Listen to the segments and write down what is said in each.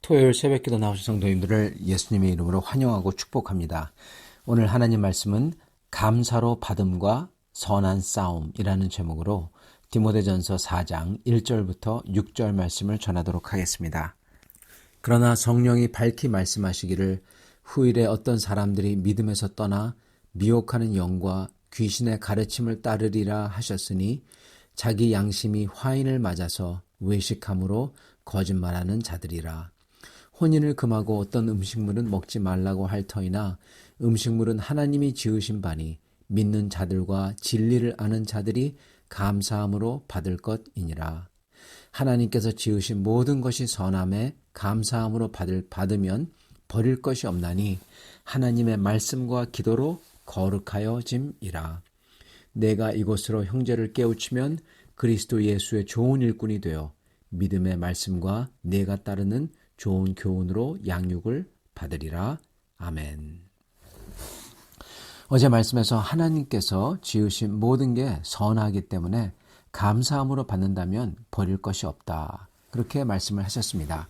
토요일 새벽기도 나오신 성도님들을 예수님의 이름으로 환영하고 축복합니다. 오늘 하나님 말씀은 감사로 받음과 선한 싸움이라는 제목으로 디모데전서 4장 1절부터 6절 말씀을 전하도록 하겠습니다. 그러나 성령이 밝히 말씀하시기를 후일에 어떤 사람들이 믿음에서 떠나 미혹하는 영과 귀신의 가르침을 따르리라 하셨으니 자기 양심이 화인을 맞아서 외식함으로 거짓말하는 자들이라. 혼인을 금하고 어떤 음식물은 먹지 말라고 할 터이나 음식물은 하나님이 지으신 바니 믿는 자들과 진리를 아는 자들이 감사함으로 받을 것이니라. 하나님께서 지으신 모든 것이 선함에 감사함으로 받으면 버릴 것이 없나니 하나님의 말씀과 기도로 거룩하여짐이라. 내가 이곳으로 형제를 깨우치면 그리스도 예수의 좋은 일꾼이 되어 믿음의 말씀과 내가 따르는 좋은 교훈으로 양육을 받으리라. 아멘. 어제 말씀에서 하나님께서 지으신 모든 게 선하기 때문에 감사함으로 받는다면 버릴 것이 없다. 그렇게 말씀을 하셨습니다.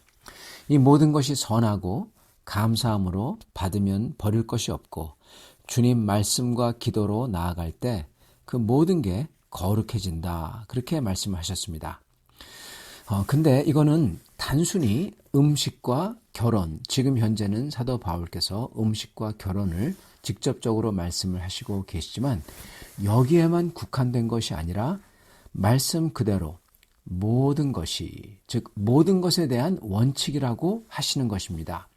이 모든 것이 선하고 감사함으로 받으면 버릴 것이 없고 주님 말씀과 기도로 나아갈 때 그 모든 게 거룩해진다. 그렇게 말씀을 하셨습니다. 근데 이거는 단순히 음식과 결혼, 지금 현재는 사도 바울께서 음식과 결혼을 직접적으로 말씀을 하시고 계시지만 여기에만 국한된 것이 아니라 말씀 그대로 모든 것이, 즉 모든 것에 대한 원칙이라고 하시는 것입니다.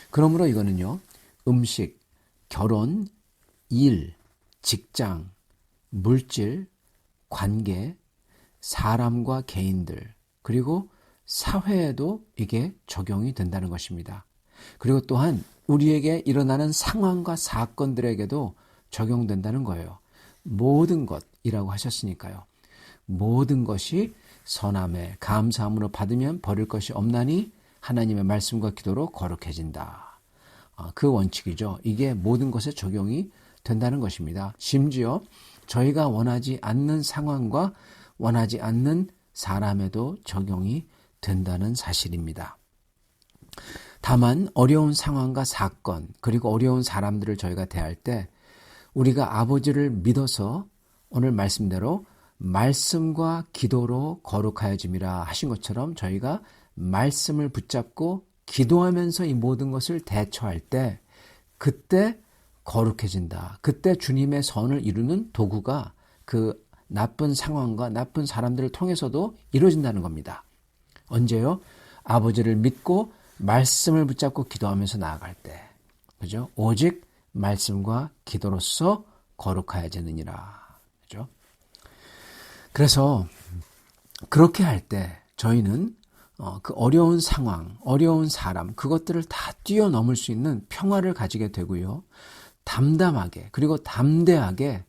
그러므로 이거는요, 음식, 결혼, 일, 직장, 물질, 관계, 사람과 개인들, 그리고 사회에도 이게 적용이 된다는 것입니다. 그리고 또한 우리에게 일어나는 상황과 사건들에게도 적용된다는 거예요. 모든 것이라고 하셨으니까요. 모든 것이 선함에 감사함으로 받으면 버릴 것이 없나니 하나님의 말씀과 기도로 거룩해진다. 그 원칙이죠. 이게 모든 것에 적용이 된다는 것입니다. 심지어 저희가 원하지 않는 상황과 원하지 않는 사람에도 적용이 된다는 사실입니다. 다만 어려운 상황과 사건 그리고 어려운 사람들을 저희가 대할 때 우리가 아버지를 믿어서 오늘 말씀대로 말씀과 기도로 거룩하여짐이라 하신 것처럼 저희가 말씀을 붙잡고 기도하면서 이 모든 것을 대처할 때 그때 거룩해진다. 그때 주님의 선을 이루는 도구가 그 나쁜 상황과 나쁜 사람들을 통해서도 이루어진다는 겁니다. 언제요? 아버지를 믿고 말씀을 붙잡고 기도하면서 나아갈 때. 그죠? 오직 말씀과 기도로서 거룩하여지느니라. 그죠? 그래서 그렇게 할 때 저희는 그 어려운 상황, 어려운 사람, 그것들을 다 뛰어넘을 수 있는 평화를 가지게 되고요. 담담하게, 그리고 담대하게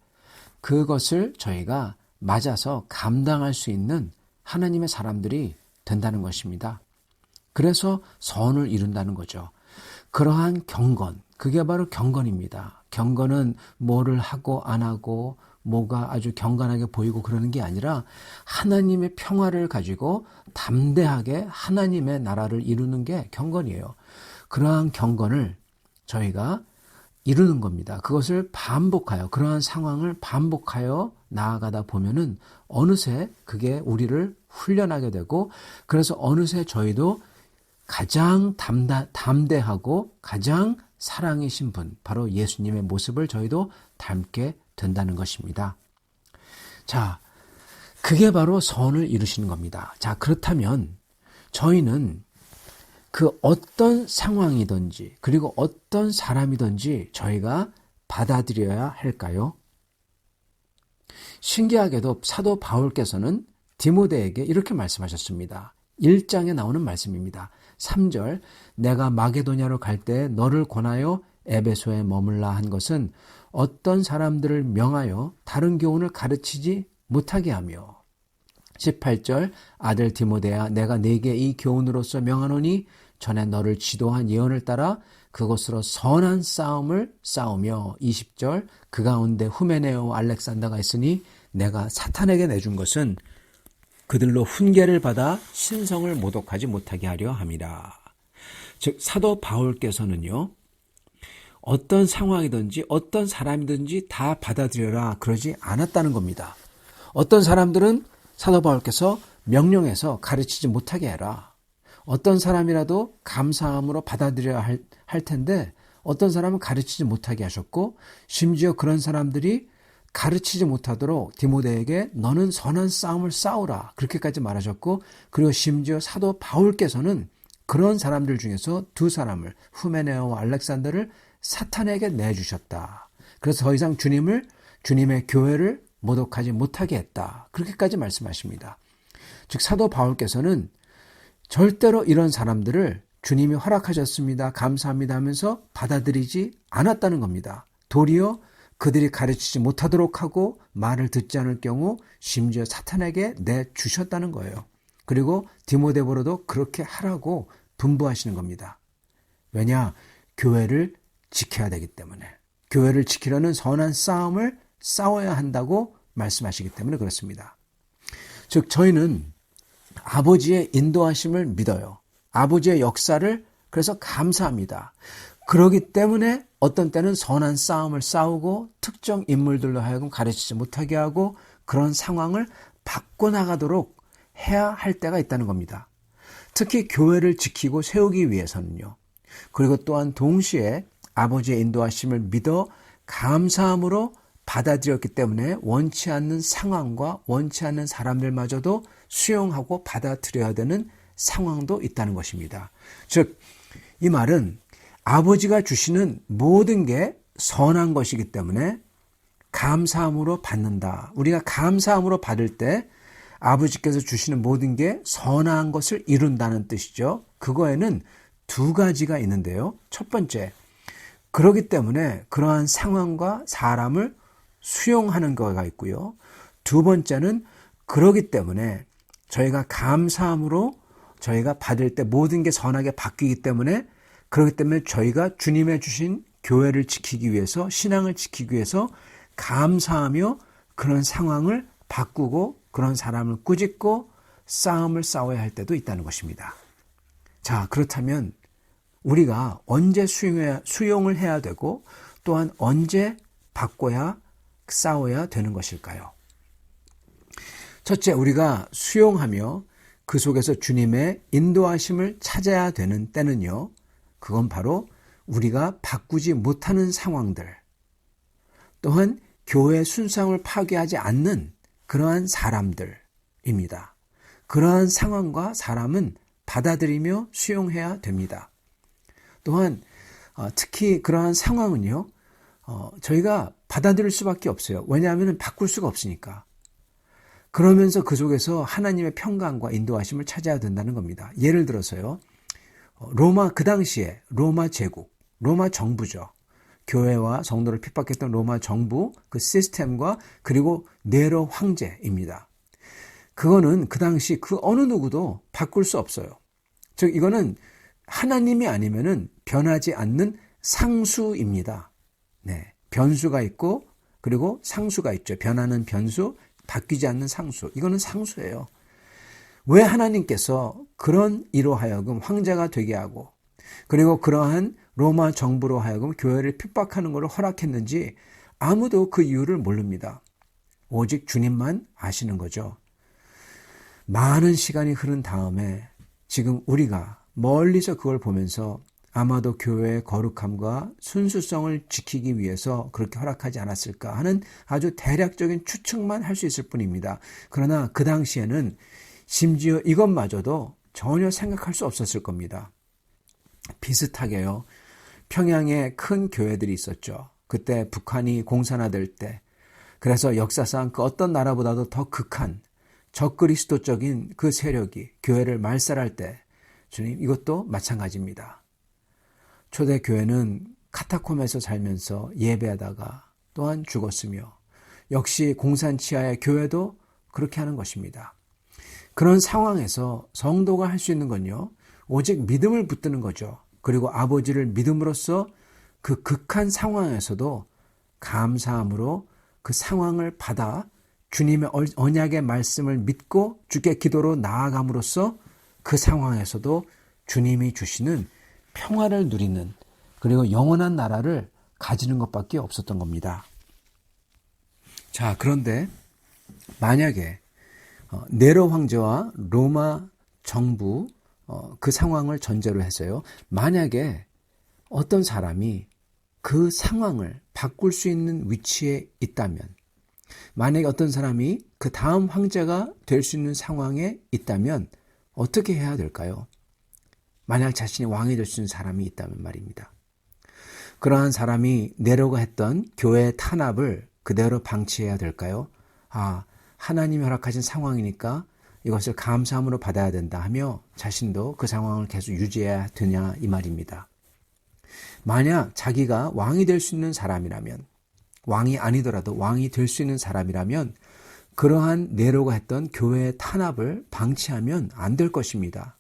그것을 저희가 맞아서 감당할 수 있는 하나님의 사람들이 된다는 것입니다. 그래서 선을 이룬다는 거죠. 그러한 경건, 그게 바로 경건입니다. 경건은 뭐를 하고 안 하고 뭐가 아주 경건하게 보이고 그러는 게 아니라 하나님의 평화를 가지고 담대하게 하나님의 나라를 이루는 게 경건이에요. 그러한 경건을 저희가 이루는 겁니다. 그것을 반복하여, 그러한 상황을 반복하여 나아가다 보면은 어느새 그게 우리를 훈련하게 되고, 그래서 어느새 저희도 가장 담대하고 가장 사랑이신 분, 바로 예수님의 모습을 저희도 닮게 된다는 것입니다. 자, 그게 바로 선을 이루시는 겁니다. 자, 그렇다면 저희는 그 어떤 상황이든지 그리고 어떤 사람이든지 저희가 받아들여야 할까요? 신기하게도 사도 바울께서는 디모데에게 이렇게 말씀하셨습니다. 1장에 나오는 말씀입니다. 3절, 내가 마게도냐로 갈 때 너를 권하여 에베소에 머물라 한 것은 어떤 사람들을 명하여 다른 교훈을 가르치지 못하게 하며 18절, 아들 디모데야 내가 네게 이 교훈으로서 명하노니 전에 너를 지도한 예언을 따라 그것으로 선한 싸움을 싸우며 20절, 그 가운데 후메네오 알렉산더가 있으니 내가 사탄에게 내준 것은 그들로 훈계를 받아 신성을 모독하지 못하게 하려 함이라. 즉 사도 바울께서는요, 어떤 상황이든지 어떤 사람이든지 다 받아들여라 그러지 않았다는 겁니다. 어떤 사람들은 사도 바울께서 명령해서 가르치지 못하게 해라. 어떤 사람이라도 감사함으로 받아들여야 할 텐데 어떤 사람은 가르치지 못하게 하셨고, 심지어 그런 사람들이 가르치지 못하도록 디모데에게 너는 선한 싸움을 싸우라 그렇게까지 말하셨고, 그리고 심지어 사도 바울께서는 그런 사람들 중에서 두 사람을, 후메네오와 알렉산더를 사탄에게 내주셨다. 그래서 더 이상 주님의 교회를 모독하지 못하게 했다. 그렇게까지 말씀하십니다. 즉 사도 바울께서는 절대로 이런 사람들을 주님이 허락하셨습니다, 감사합니다 하면서 받아들이지 않았다는 겁니다. 도리어 그들이 가르치지 못하도록 하고 말을 듣지 않을 경우 심지어 사탄에게 내주셨다는 거예요. 그리고 디모데보로도 그렇게 하라고 분부하시는 겁니다. 왜냐? 교회를 지켜야 되기 때문에. 교회를 지키려는 선한 싸움을 싸워야 한다고 말씀하시기 때문에 그렇습니다. 즉 저희는 아버지의 인도하심을 믿어요. 아버지의 역사를 그래서 감사합니다. 그러기 때문에 어떤 때는 선한 싸움을 싸우고 특정 인물들로 하여금 가르치지 못하게 하고 그런 상황을 바꿔나가도록 해야 할 때가 있다는 겁니다. 특히 교회를 지키고 세우기 위해서는요. 그리고 또한 동시에 아버지의 인도하심을 믿어 감사함으로 받아들였기 때문에 원치 않는 상황과 원치 않는 사람들마저도 수용하고 받아들여야 되는 상황도 있다는 것입니다. 즉, 이 말은 아버지가 주시는 모든 게 선한 것이기 때문에 감사함으로 받는다. 우리가 감사함으로 받을 때 아버지께서 주시는 모든 게 선한 것을 이룬다는 뜻이죠. 그거에는 두 가지가 있는데요. 첫 번째, 그렇기 때문에 그러한 상황과 사람을 수용하는 거가 있고요. 두 번째는 그렇기 때문에 저희가 감사함으로 저희가 받을 때 모든 게 선하게 바뀌기 때문에, 그렇기 때문에 저희가 주님의 주신 교회를 지키기 위해서, 신앙을 지키기 위해서 감사하며 그런 상황을 바꾸고 그런 사람을 꾸짖고 싸움을 싸워야 할 때도 있다는 것입니다. 자, 그렇다면 우리가 언제 수용을 해야 되고 또한 언제 바꿔야 싸워야 되는 것일까요? 첫째, 우리가 수용하며 그 속에서 주님의 인도하심을 찾아야 되는 때는요, 그건 바로 우리가 바꾸지 못하는 상황들, 또한 교회의 순상을 파괴하지 않는 그러한 사람들입니다. 그러한 상황과 사람은 받아들이며 수용해야 됩니다. 또한 특히 그러한 상황은요, 저희가 받아들일 수밖에 없어요. 왜냐하면 바꿀 수가 없으니까. 그러면서 그 속에서 하나님의 평강과 인도하심을 찾아야 된다는 겁니다. 예를 들어서요, 그 당시에 로마 제국, 로마 정부죠. 교회와 성도를 핍박했던 로마 정부, 그 시스템과 그리고 네로 황제입니다. 그거는 그 당시 그 어느 누구도 바꿀 수 없어요. 즉 이거는 하나님이 아니면은 변하지 않는 상수입니다. 네, 변수가 있고 그리고 상수가 있죠. 변하는 변수, 바뀌지 않는 상수. 이거는 상수예요. 왜 하나님께서 그런 이로 하여금 황제가 되게 하고 그리고 그러한 로마 정부로 하여금 교회를 핍박하는 것을 허락했는지 아무도 그 이유를 모릅니다. 오직 주님만 아시는 거죠. 많은 시간이 흐른 다음에 지금 우리가 멀리서 그걸 보면서 아마도 교회의 거룩함과 순수성을 지키기 위해서 그렇게 허락하지 않았을까 하는 아주 대략적인 추측만 할 수 있을 뿐입니다. 그러나 그 당시에는 심지어 이것마저도 전혀 생각할 수 없었을 겁니다. 비슷하게요, 평양에 큰 교회들이 있었죠. 그때 북한이 공산화될 때, 그래서 역사상 그 어떤 나라보다도 더 극한 적그리스도적인 그 세력이 교회를 말살할 때, 주님, 이것도 마찬가지입니다. 초대교회는 카타콤에서 살면서 예배하다가 또한 죽었으며, 역시 공산 치하의 교회도 그렇게 하는 것입니다. 그런 상황에서 성도가 할 수 있는 건요, 오직 믿음을 붙드는 거죠. 그리고 아버지를 믿음으로써 그 극한 상황에서도 감사함으로 그 상황을 받아 주님의 언약의 말씀을 믿고 주께 기도로 나아감으로써 그 상황에서도 주님이 주시는 평화를 누리는 그리고 영원한 나라를 가지는 것밖에 없었던 겁니다. 자, 그런데 만약에 네로 황제와 로마 정부 그 상황을 전제로 해서요. 만약에 어떤 사람이 그 상황을 바꿀 수 있는 위치에 있다면, 만약에 어떤 사람이 그 다음 황제가 될 수 있는 상황에 있다면 어떻게 해야 될까요? 만약 자신이 왕이 될 수 있는 사람이 있다면 말입니다. 그러한 사람이 네로가 했던 교회 탄압을 그대로 방치해야 될까요? 하나님이 허락하신 상황이니까 이것을 감사함으로 받아야 된다 하며 자신도 그 상황을 계속 유지해야 되냐 이 말입니다. 만약 자기가 왕이 될 수 있는 사람이라면, 왕이 아니더라도 왕이 될 수 있는 사람이라면 그러한 네로가 했던 교회의 탄압을 방치하면 안 될 것입니다.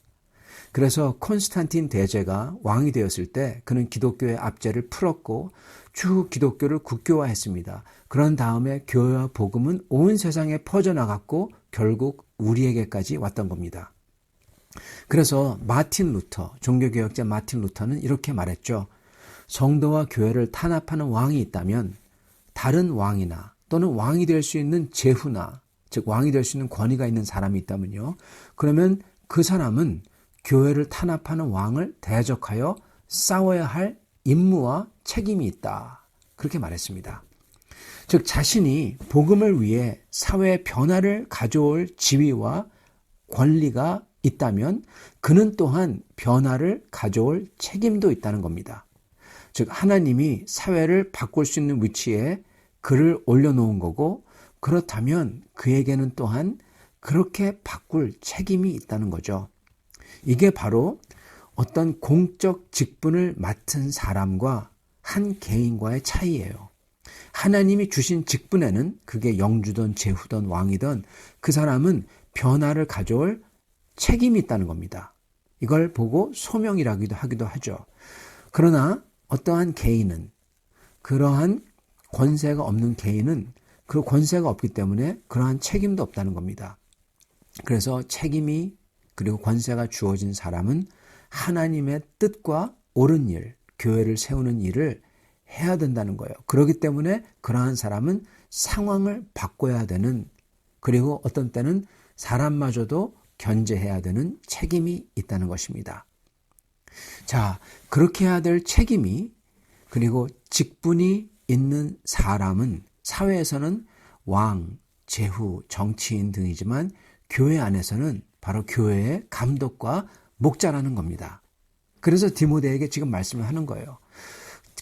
그래서 콘스탄틴 대제가 왕이 되었을 때 그는 기독교의 압제를 풀었고 쭉 기독교를 국교화했습니다. 그런 다음에 교회와 복음은 온 세상에 퍼져나갔고 결국 우리에게까지 왔던 겁니다. 그래서 마틴 루터, 종교개혁자 마틴 루터는 이렇게 말했죠. 성도와 교회를 탄압하는 왕이 있다면 다른 왕이나 또는 왕이 될 수 있는 제후나, 즉 왕이 될 수 있는 권위가 있는 사람이 있다면요. 그러면 그 사람은 교회를 탄압하는 왕을 대적하여 싸워야 할 임무와 책임이 있다. 그렇게 말했습니다. 즉 자신이 복음을 위해 사회의 변화를 가져올 지위와 권리가 있다면 그는 또한 변화를 가져올 책임도 있다는 겁니다. 즉 하나님이 사회를 바꿀 수 있는 위치에 그를 올려놓은 거고 그렇다면 그에게는 또한 그렇게 바꿀 책임이 있다는 거죠. 이게 바로 어떤 공적 직분을 맡은 사람과 한 개인과의 차이예요. 하나님이 주신 직분에는 그게 영주든 제후든 왕이든 그 사람은 변화를 가져올 책임이 있다는 겁니다. 이걸 보고 소명이라기도 하기도 하죠. 그러나 어떠한 개인은, 그러한 권세가 없는 개인은 그 권세가 없기 때문에 그러한 책임도 없다는 겁니다. 그래서 책임이 그리고 권세가 주어진 사람은 하나님의 뜻과 옳은 일, 교회를 세우는 일을 해야 된다는 거예요. 그렇기 때문에 그러한 사람은 상황을 바꿔야 되는, 그리고 어떤 때는 사람마저도 견제해야 되는 책임이 있다는 것입니다. 자, 그렇게 해야 될 책임이, 그리고 직분이 있는 사람은 사회에서는 왕, 제후, 정치인 등이지만 교회 안에서는 바로 교회의 감독과 목자라는 겁니다. 그래서 디모데에게 지금 말씀을 하는 거예요.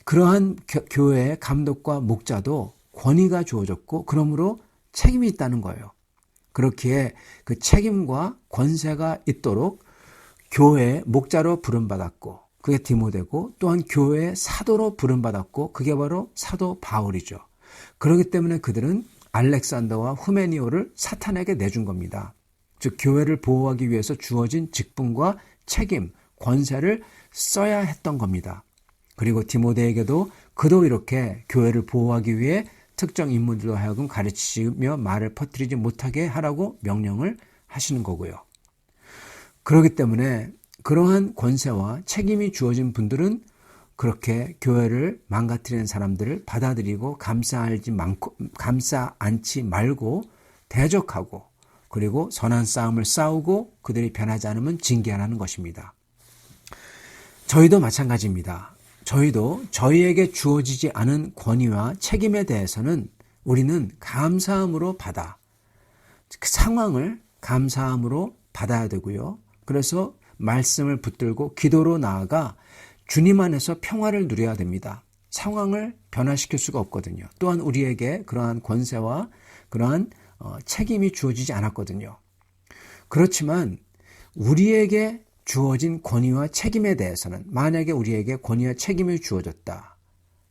그러한 교회의 감독과 목자도 권위가 주어졌고 그러므로 책임이 있다는 거예요. 그렇기에 그 책임과 권세가 있도록 교회의 목자로 부름받았고 그게 디모데고 또한 교회의 사도로 부름받았고 그게 바로 사도 바울이죠. 그렇기 때문에 그들은 알렉산더와 후메니오를 사탄에게 내준 겁니다. 즉 교회를 보호하기 위해서 주어진 직분과 책임, 권세를 써야 했던 겁니다. 그리고 디모데에게도 그도 이렇게 교회를 보호하기 위해 특정 인물들로 하여금 가르치며 말을 퍼뜨리지 못하게 하라고 명령을 하시는 거고요. 그렇기 때문에 그러한 권세와 책임이 주어진 분들은 그렇게 교회를 망가뜨리는 사람들을 받아들이고 감싸 안지 말고 대적하고 그리고 선한 싸움을 싸우고 그들이 변하지 않으면 징계하라는 것입니다. 저희도 마찬가지입니다. 저희도 저희에게 주어지지 않은 권위와 책임에 대해서는 우리는 감사함으로 받아, 그 상황을 감사함으로 받아야 되고요. 그래서 말씀을 붙들고 기도로 나아가 주님 안에서 평화를 누려야 됩니다. 상황을 변화시킬 수가 없거든요. 또한 우리에게 그러한 권세와 그러한 책임이 주어지지 않았거든요. 그렇지만 우리에게 주어진 권위와 책임에 대해서는 만약에 우리에게 권위와 책임이 주어졌다.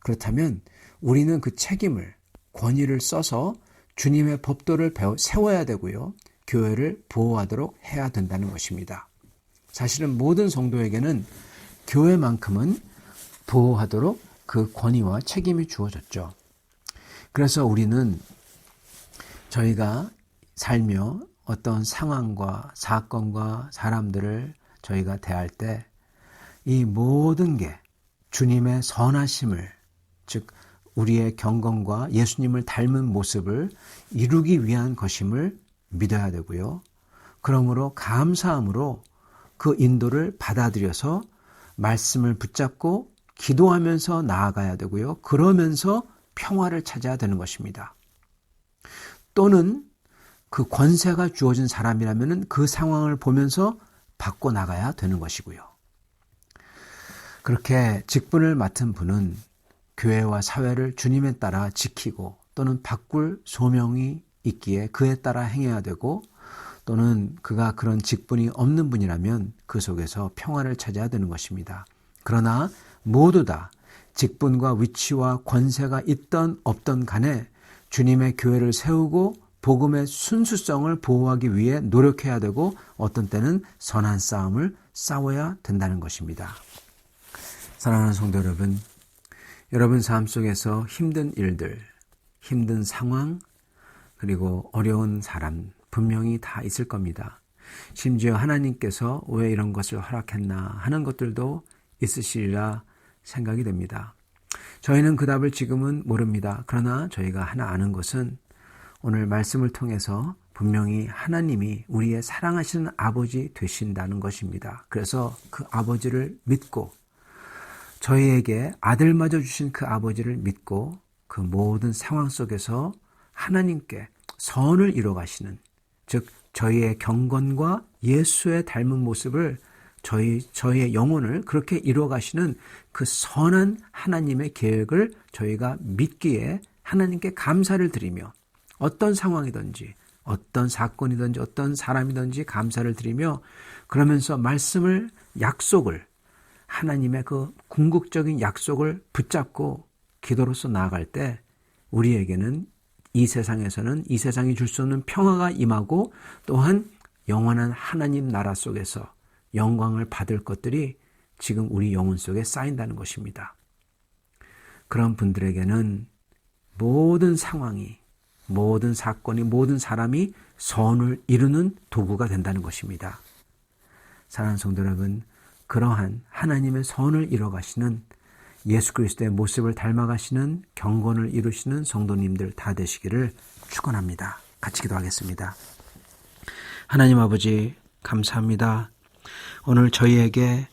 그렇다면 우리는 그 책임을, 권위를 써서 주님의 법도를 세워야 되고요. 교회를 보호하도록 해야 된다는 것입니다. 사실은 모든 성도에게는 교회만큼은 보호하도록 그 권위와 책임이 주어졌죠. 그래서 우리는 저희가 살며 어떤 상황과 사건과 사람들을 저희가 대할 때 이 모든 게 주님의 선하심을, 즉 우리의 경건과 예수님을 닮은 모습을 이루기 위한 것임을 믿어야 되고요. 그러므로 감사함으로 그 인도를 받아들여서 말씀을 붙잡고 기도하면서 나아가야 되고요. 그러면서 평화를 찾아야 되는 것입니다. 또는 그 권세가 주어진 사람이라면 그 상황을 보면서 바꿔 나가야 되는 것이고요. 그렇게 직분을 맡은 분은 교회와 사회를 주님에 따라 지키고 또는 바꿀 소명이 있기에 그에 따라 행해야 되고, 또는 그가 그런 직분이 없는 분이라면 그 속에서 평화를 찾아야 되는 것입니다. 그러나 모두 다 직분과 위치와 권세가 있던 없던 간에 주님의 교회를 세우고 복음의 순수성을 보호하기 위해 노력해야 되고, 어떤 때는 선한 싸움을 싸워야 된다는 것입니다. 사랑하는 성도 여러분, 여러분 삶 속에서 힘든 일들, 힘든 상황, 그리고 어려운 사람 분명히 다 있을 겁니다. 심지어 하나님께서 왜 이런 것을 허락했나 하는 것들도 있으시리라 생각이 됩니다. 저희는 그 답을 지금은 모릅니다. 그러나 저희가 하나 아는 것은 오늘 말씀을 통해서 분명히 하나님이 우리의 사랑하시는 아버지 되신다는 것입니다. 그래서 그 아버지를 믿고, 저희에게 아들마저 주신 그 아버지를 믿고 그 모든 상황 속에서 하나님께 선을 이뤄가시는, 즉 저희의 경건과 예수의 닮은 모습을, 저희의 영혼을 그렇게 이뤄가시는 그 선한 하나님의 계획을 저희가 믿기에 하나님께 감사를 드리며, 어떤 상황이든지 어떤 사건이든지 어떤 사람이든지 감사를 드리며, 그러면서 말씀을, 약속을, 하나님의 그 궁극적인 약속을 붙잡고 기도로서 나아갈 때 우리에게는 이 세상에서는 이 세상이 줄 수 없는 평화가 임하고, 또한 영원한 하나님 나라 속에서 영광을 받을 것들이 지금 우리 영혼 속에 쌓인다는 것입니다. 그런 분들에게는 모든 상황이, 모든 사건이, 모든 사람이 선을 이루는 도구가 된다는 것입니다. 사랑하는 성도 여러분, 그러한 하나님의 선을 이뤄가시는, 예수 그리스도의 모습을 닮아가시는, 경건을 이루시는 성도님들 다 되시기를 축원합니다. 같이 기도하겠습니다. 하나님 아버지, 감사합니다. 오늘 저희에게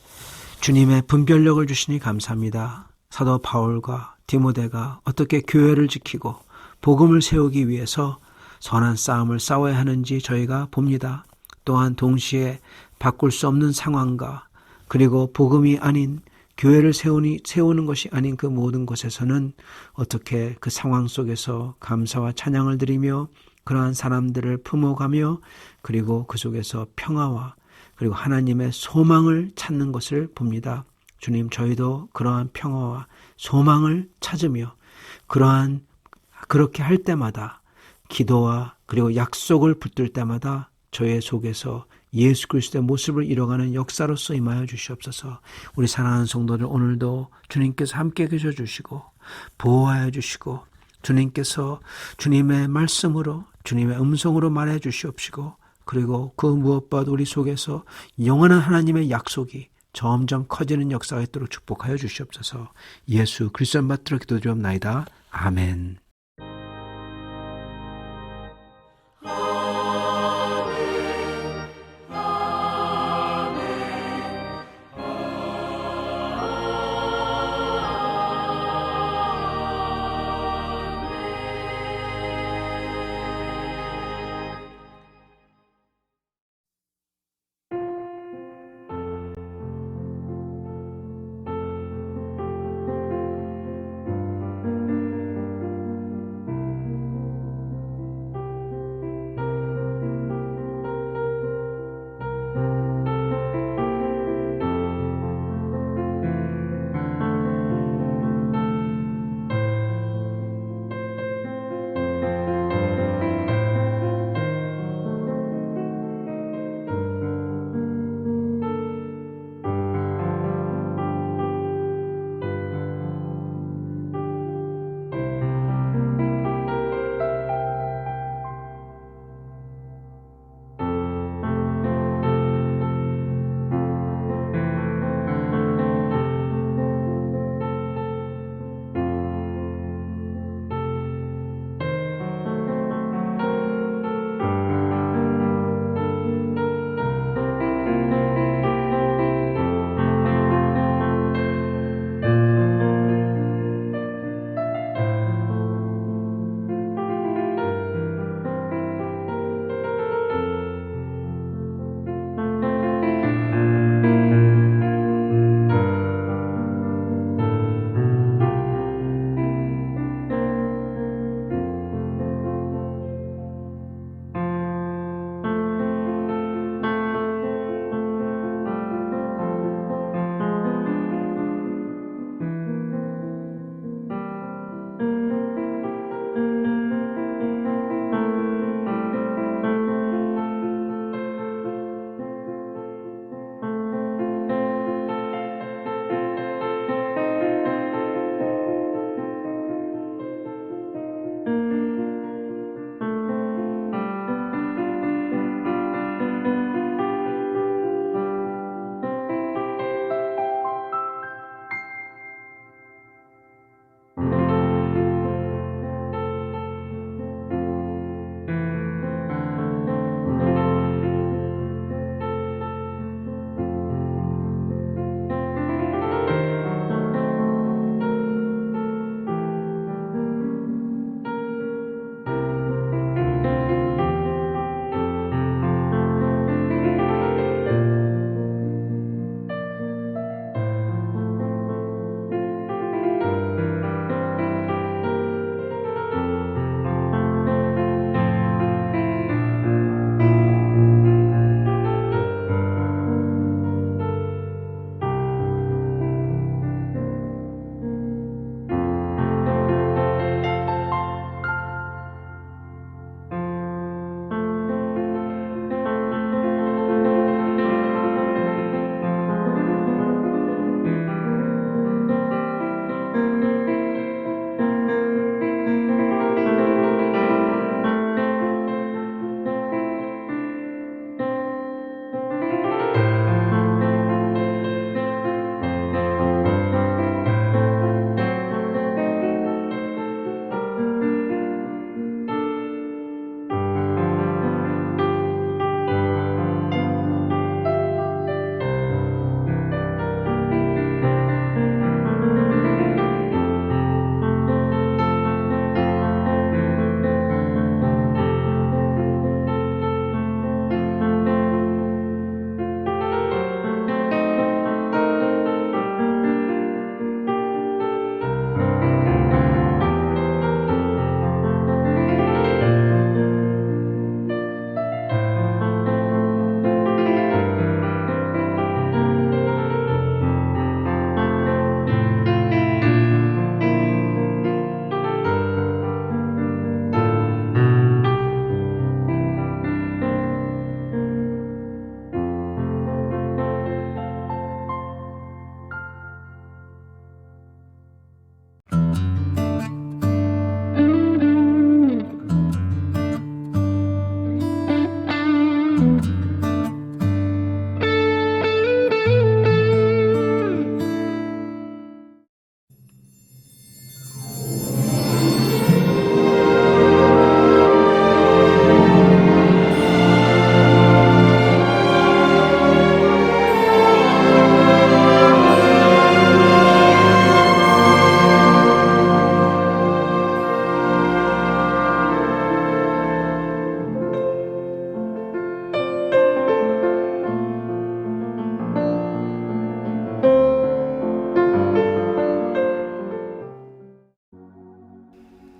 주님의 분별력을 주시니 감사합니다. 사도 바울과 디모데가 어떻게 교회를 지키고 복음을 세우기 위해서 선한 싸움을 싸워야 하는지 저희가 봅니다. 또한 동시에 바꿀 수 없는 상황과, 그리고 복음이 아닌 교회를 세우는 것이 아닌 그 모든 것에서는 어떻게 그 상황 속에서 감사와 찬양을 드리며 그러한 사람들을 품어가며, 그리고 그 속에서 평화와 그리고 하나님의 소망을 찾는 것을 봅니다. 주님, 저희도 그러한 평화와 소망을 찾으며 그렇게 할 때마다, 기도와 그리고 약속을 붙들 때마다 저의 속에서 예수 그리스도의 모습을 이뤄가는 역사로서 임하여 주시옵소서. 우리 사랑하는 성도들, 오늘도 주님께서 함께 계셔 주시고 보호하여 주시고, 주님께서 주님의 말씀으로, 주님의 음성으로 말해 주시옵시고, 그리고 그 무엇보다도 우리 속에서 영원한 하나님의 약속이 점점 커지는 역사가 있도록 축복하여 주시옵소서. 예수 그리스도의 받들어 기도드리옵나이다. 아멘.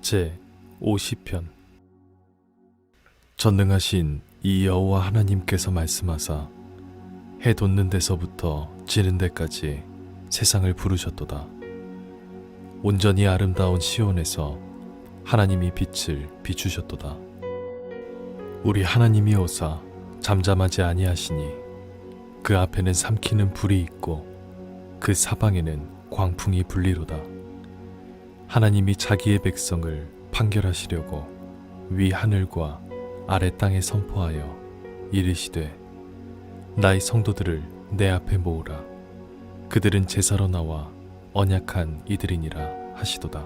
제 50편. 전능하신 이 여호와 하나님께서 말씀하사 해 돋는 데서부터 지는 데까지 세상을 부르셨도다. 온전히 아름다운 시온에서 하나님이 빛을 비추셨도다. 우리 하나님이 오사 잠잠하지 아니하시니 그 앞에는 삼키는 불이 있고 그 사방에는 광풍이 불리로다. 하나님이 자기의 백성을 판결하시려고 위 하늘과 아래 땅에 선포하여 이르시되 나의 성도들을 내 앞에 모으라. 그들은 제사로 나와 언약한 이들이니라 하시도다.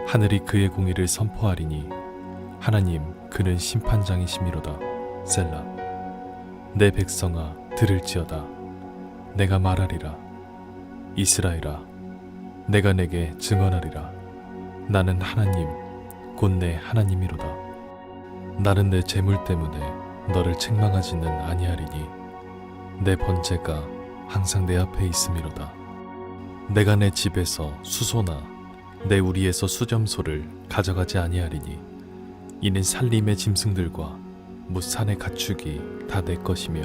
하늘이 그의 공의를 선포하리니 하나님 그는 심판장이시미로다. 셀라. 내 백성아 들을지어다. 내가 말하리라. 이스라엘아 내가 내게 증언하리라. 나는 하나님 곧 내 하나님이로다. 나는 내 재물 때문에 너를 책망하지는 아니하리니 내 번제가 항상 내 앞에 있음이로다. 내가 내 집에서 수소나 내 우리에서 수점소를 가져가지 아니하리니 이는 살림의 짐승들과 뭇 산의 가축이 다 내 것이며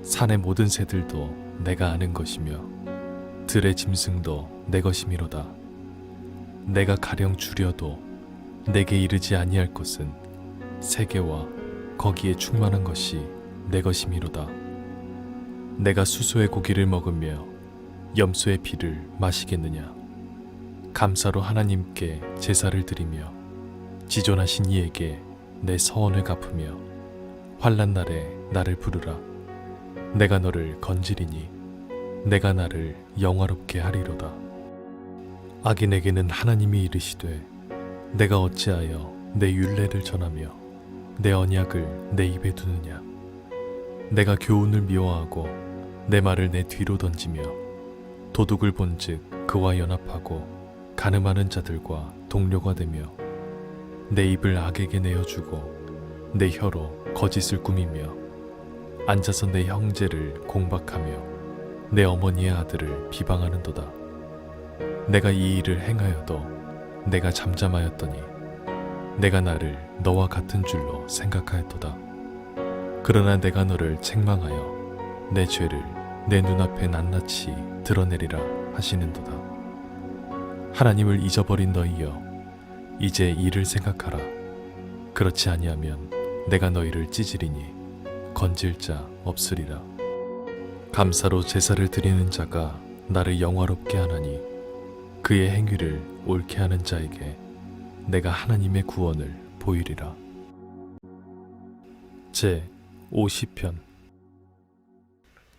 산의 모든 새들도 내가 아는 것이며 들의 짐승도 내 것이미로다. 내가 가령 줄여도 내게 이르지 아니할 것은 세계와 거기에 충만한 것이 내 것이미로다. 내가 수소의 고기를 먹으며 염소의 피를 마시겠느냐. 감사로 하나님께 제사를 드리며 지존하신 이에게 내 서원을 갚으며 환난 날에 나를 부르라. 내가 너를 건지리니 내가 나를 영화롭게 하리로다. 악인에게는 하나님이 이르시되 내가 어찌하여 내 율례를 전하며 내 언약을 내 입에 두느냐. 내가 교훈을 미워하고 내 말을 내 뒤로 던지며 도둑을 본즉 그와 연합하고 가늠하는 자들과 동료가 되며 내 입을 악에게 내어주고 내 혀로 거짓을 꾸미며 앉아서 내 형제를 공박하며 내 어머니의 아들을 비방하는도다. 내가 이 일을 행하여도 내가 잠잠하였더니 내가 나를 너와 같은 줄로 생각하였도다. 그러나 내가 너를 책망하여 내 죄를 내 눈앞에 낱낱이 드러내리라 하시는도다. 하나님을 잊어버린 너희여 이제 이를 생각하라. 그렇지 아니하면 내가 너희를 찢으리니 건질 자 없으리라. 감사로 제사를 드리는 자가 나를 영화롭게 하나니 그의 행위를 옳게 하는 자에게 내가 하나님의 구원을 보이리라. 제 50편.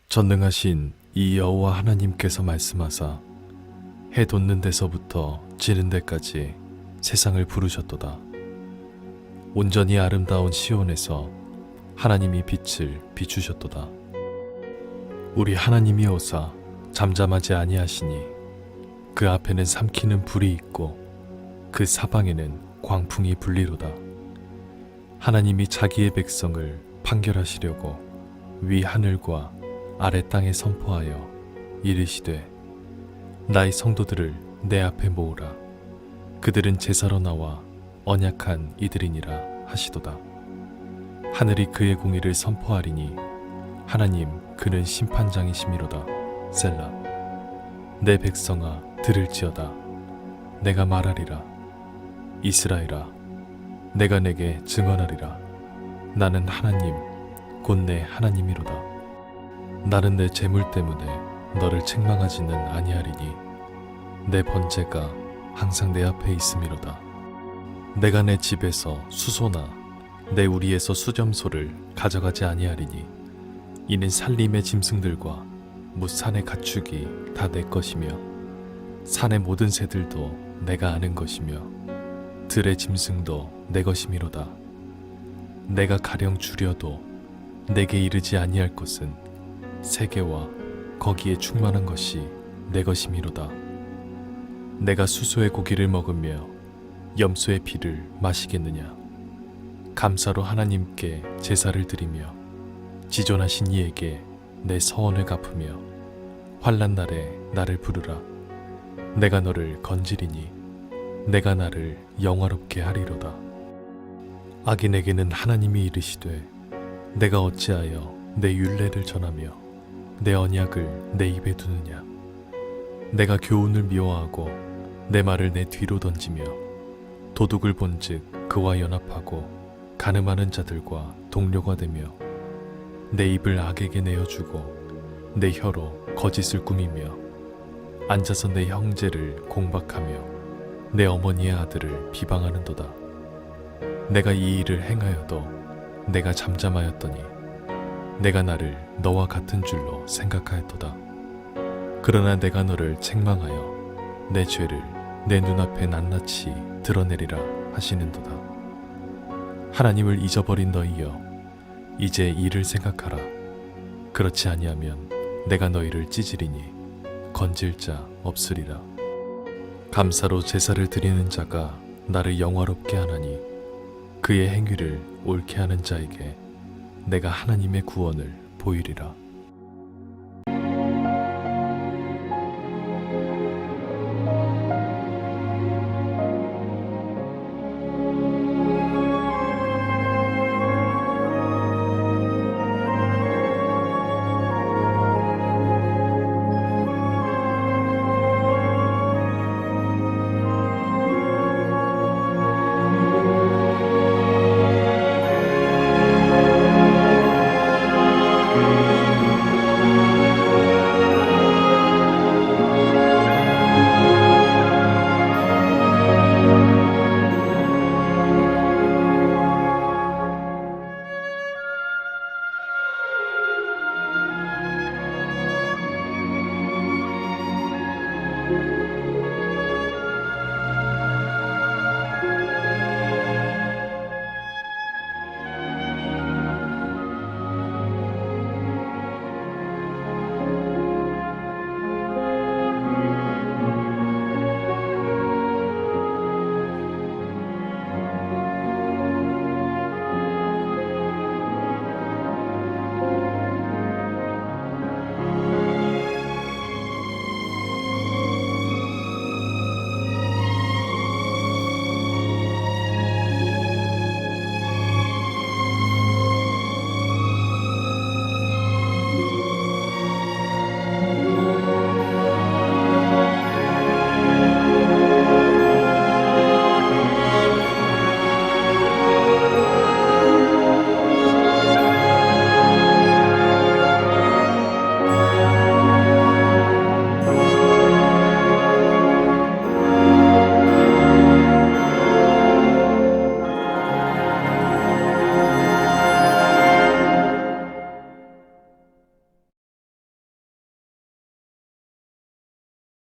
전능하신 이 여호와 하나님께서 말씀하사 해 돋는 데서부터 지는 데까지 세상을 부르셨도다. 온전히 아름다운 시온에서 하나님이 빛을 비추셨도다. 우리 하나님이 오사 잠잠하지 아니하시니 그 앞에는 삼키는 불이 있고 그 사방에는 광풍이 불리로다. 하나님이 자기의 백성을 판결하시려고 위 하늘과 아래 땅에 선포하여 이르시되 나의 성도들을 내 앞에 모으라. 그들은 제사로 나와 언약한 이들이니라 하시도다. 하늘이 그의 공의를 선포하리니 하나님 그는 심판장이시미로다. 셀라. 내 백성아 들을지어다. 내가 말하리라. 이스라엘아 내가 내게 증언하리라. 나는 하나님 곧 내 하나님이로다. 나는 내 재물 때문에 너를 책망하지는 아니하리니 내 번제가 항상 내 앞에 있음이로다. 내가 내 집에서 수소나 내 우리에서 수점소를 가져가지 아니하리니 이는 살림의 짐승들과 뭇 산의 가축이 다 내 것이며 산의 모든 새들도 내가 아는 것이며 들의 짐승도 내 것이미로다. 내가 가령 줄여도 내게 이르지 아니할 것은 세계와 거기에 충만한 것이 내 것이미로다. 내가 수소의 고기를 먹으며 염소의 피를 마시겠느냐. 감사로 하나님께 제사를 드리며 지존하신 이에게 내 서원을 갚으며 환난 날에 나를 부르라. 내가 너를 건지리니 내가 나를 영화롭게 하리로다. 악인에게는 하나님이 이르시되 내가 어찌하여 내 율례를 전하며 내 언약을 내 입에 두느냐. 내가 교훈을 미워하고 내 말을 내 뒤로 던지며 도둑을 본즉 그와 연합하고 가늠하는 자들과 동료가 되며 내 입을 악에게 내어주고 내 혀로 거짓을 꾸미며 앉아서 내 형제를 공박하며 내 어머니의 아들을 비방하는도다. 내가 이 일을 행하여도 내가 잠잠하였더니 내가 나를 너와 같은 줄로 생각하였도다. 그러나 내가 너를 책망하여 내 죄를 내 눈앞에 낱낱이 드러내리라 하시는도다. 하나님을 잊어버린 너희여, 이제 이를 생각하라. 그렇지 아니하면 내가 너희를 찢으리니 건질 자 없으리라. 감사로 제사를 드리는 자가 나를 영화롭게 하나니 그의 행위를 옳게 하는 자에게 내가 하나님의 구원을 보이리라.